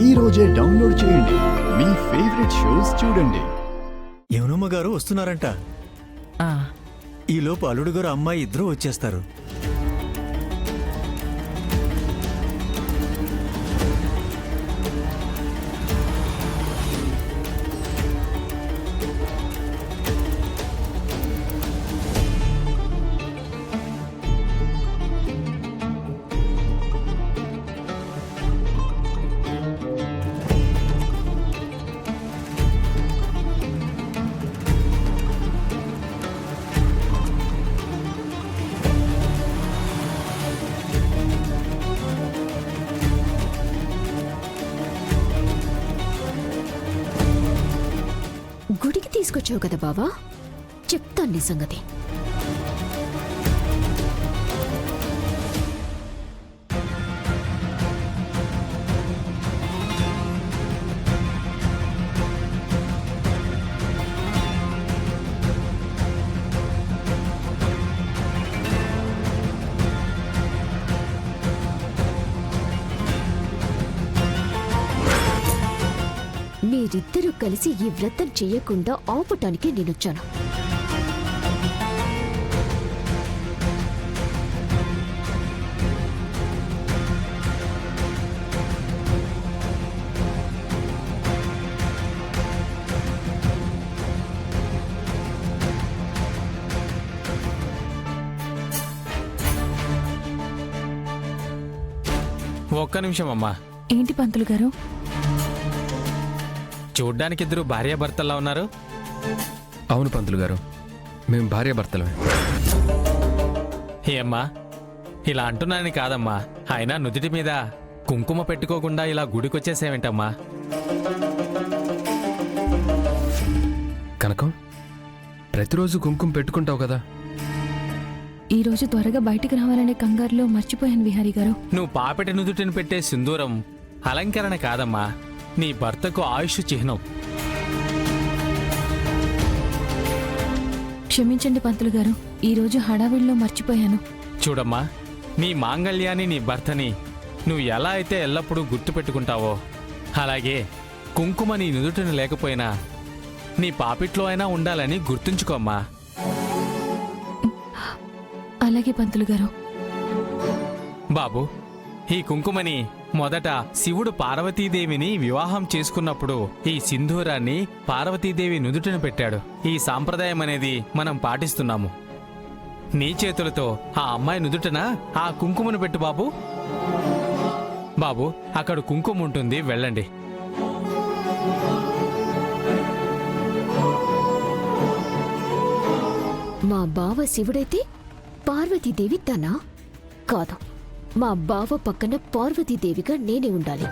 ఈ రోజే డౌన్లోడ్ చేయండి. మీ ఫేవరెట్ షోస్ చూడండి. యమునమ్మ గారు వస్తున్నారంట. ఈలోపు అల్లుడు గారు అమ్మాయి ఇద్దరూ వచ్చేస్తారు. గుడికి తీసుకొచ్చావు కదా బావా, చెప్తాను నీ సంగతి. మీరిద్దరూ కలిసి ఈ వ్రతం చెయ్యకుండా ఆపటానికి నేనొచ్చాను. ఒక్క నిమిషం అమ్మా. ఏంటి పంతులు గారు? చూడ్డానికి ఇద్దరు భార్యాభర్తల్లా ఉన్నారు. అవును పంతులు గారు, మేము భార్యాభర్తలమే. ఏమ్మా, ఇలా అంటున్నానని కాదమ్మా, అయినా నుదుటి మీద కుంకుమ పెట్టుకోకుండా ఇలా గుడికొచ్చేసేవేంటమ్మా? కనకం, ప్రతిరోజు కుంకుమ పెట్టుకుంటావు కదా. ఈరోజు త్వరగా బయటికి రావాలనే కంగారులో మర్చిపోయాను విహారీ గారు. నువ్వు పాపెటి నుదుటిని పెట్టే సింధూరం అలంకరణ కాదమ్మా, నీ భర్తకు ఆయుష్ చిహ్నం. క్షమించండి పంతులు గారు, ఈరోజు హడావిడిలో మర్చిపోయాను. చూడమ్మా, నీ మాంగళ్యాన్ని, నీ భర్తని నువ్వు ఎలా అయితే ఎల్లప్పుడూ గుర్తుపెట్టుకుంటావో, అలాగే కుంకుమ నీ నుదుటిని లేకపోయినా నీ పాపిట్లో అయినా ఉండాలని గుర్తుంచుకోమ్మా. అలాగే పంతులు గారు. బాబు, ఈ కుంకుమని మొదట శివుడు పార్వతీదేవిని వివాహం చేసుకున్నప్పుడు ఈ సింధూరాన్ని పార్వతీదేవి నుదుటిన పెట్టాడు. ఈ సాంప్రదాయం అనేది మనం పాటిస్తున్నాము. నీ చేతులతో ఆ అమ్మాయి నుదుటన ఆ కుంకుమను పెట్టు బాబు. బాబు, అక్కడ కుంకుమ ఉంటుంది, వెళ్ళండి. మా బావ శివుడైతే పార్వతీదేవి తనా? కాదు, మా బావ పక్కన పార్వతీదేవిగా నేనే ఉండాలి.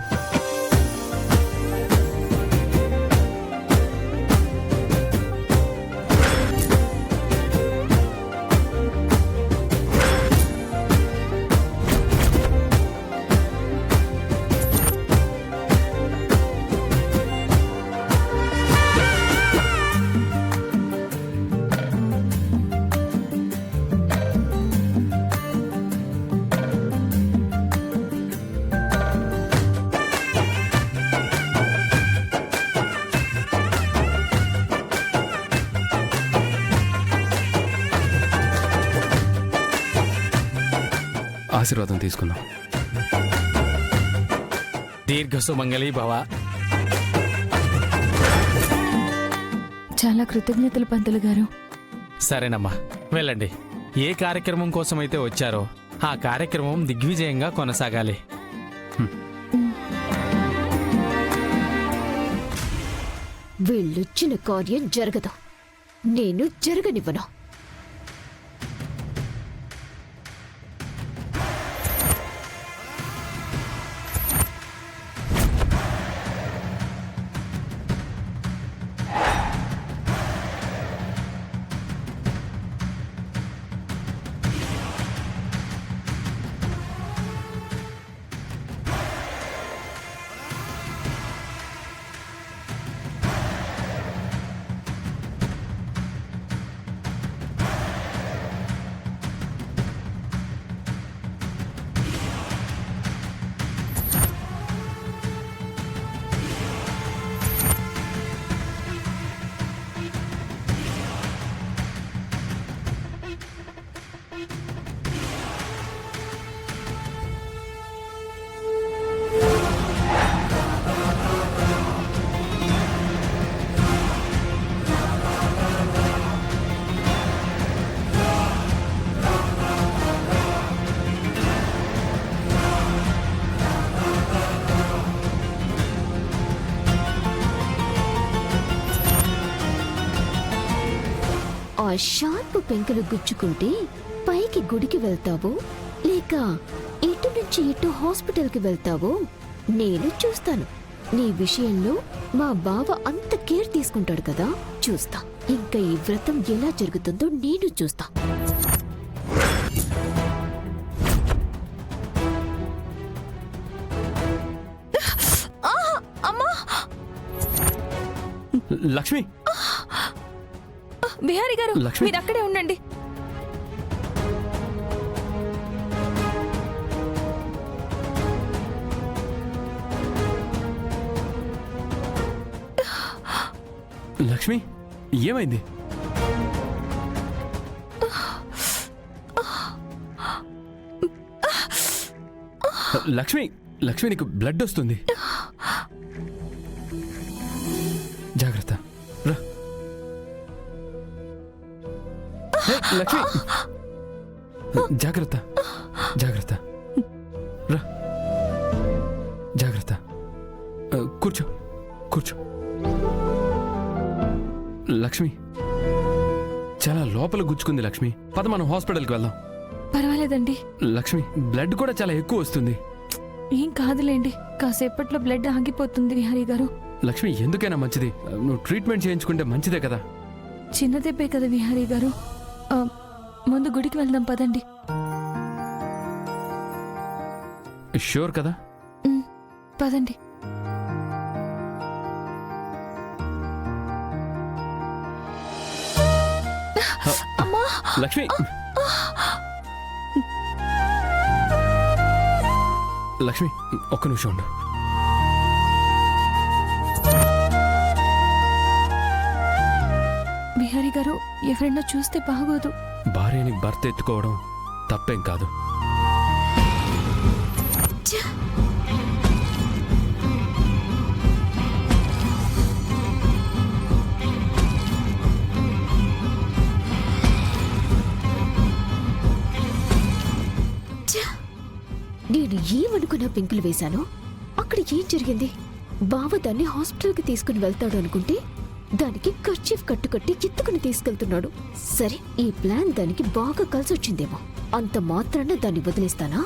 ఆశీర్వాదం తీసుకుందాం. దీర్ఘసుమంగళి భవ. చాలా కృతజ్ఞతలు పంతులు గారు. సరేనమ్మా, వెళ్ళండి. ఏ కార్యక్రమం కోసమైతే వచ్చారో ఆ కార్యక్రమం దిగ్విజయంగా కొనసాగాలి. వీళ్ళొచ్చిన కార్యం జరగదు, నేను జరగనివ్వను. ఆ షార్ప్ పెంకులు గుచ్చుకుంటే పైకి గుడికి వెళ్తావో లేక ఇటు నుంచి ఇటు హాస్పిటల్కి వెళ్తావో నేను చూస్తాను. నీ విషయంలో మా బావ అంత కేర్ తీసుకుంటాడు కదా, చూస్తా. ఇంకా ఈ వ్రతం ఎలా జరుగుతుందో నేను చూస్తా. లక్ష్మి, బిహారీ గారు లక్ష్మి. మీరు అక్కడే ఉండండి. లక్ష్మి, ఏమైంది? లక్ష్మి, లక్ష్మి నీకు బ్లడ్ వస్తుంది. జాగ్రత్త, రా. హే, లక్ష్మి, జాగ్రత్త, జాగ్రత్త, రా. జాగ్రత్త. కూర్చో, కూర్చో. లక్ష్మి, చాలా లోపల గుచ్చుకుంది లక్ష్మి. పద మనం హాస్పిటల్కి వెళ్దాం. పర్వాలేదండి, లక్ష్మి, బ్లడ్ కూడా చాలా ఎక్కువ వస్తుంది. ఏం కాదులేండి, కాసేపట్లో బ్లడ్ ఆగిపోతుంది బిహారీ గారు. లక్ష్మి, ఎందుకైనా మంచిది నువ్వు ట్రీట్మెంట్ చేయించుకుంటే మంచిదే కదా. చిన్న దెబ్బే కదా బిహారీ గారు. ముందు గుడికి వెళ్దాం పదండి. షూర్ కదా? పదండి. లక్ష్మి, లక్ష్మి, ఒక్క నిమిషం ఉండు. బిహారీ గారు, ఎవరైనా చూస్తే బాగోదు. భార్యని భర్త ఎత్తుకోవడం తప్పేం కాదు. నేను ఏమనుకున్నా పెంకులు వేశాను. అక్కడ ఏం జరిగింది? బావ దాన్ని హాస్పిటల్కి తీసుకుని వెళ్తాడు అనుకుంటే దానికి కర్చీఫ్ కట్టుకట్టి ఎత్తుకుని తీసుకెళ్తున్నాడు. సరే, ఈ ప్లాన్ దానికి బాగా కలిసొచ్చిందేమో. అంత మాత్రాన దాన్ని వదిలేస్తానా?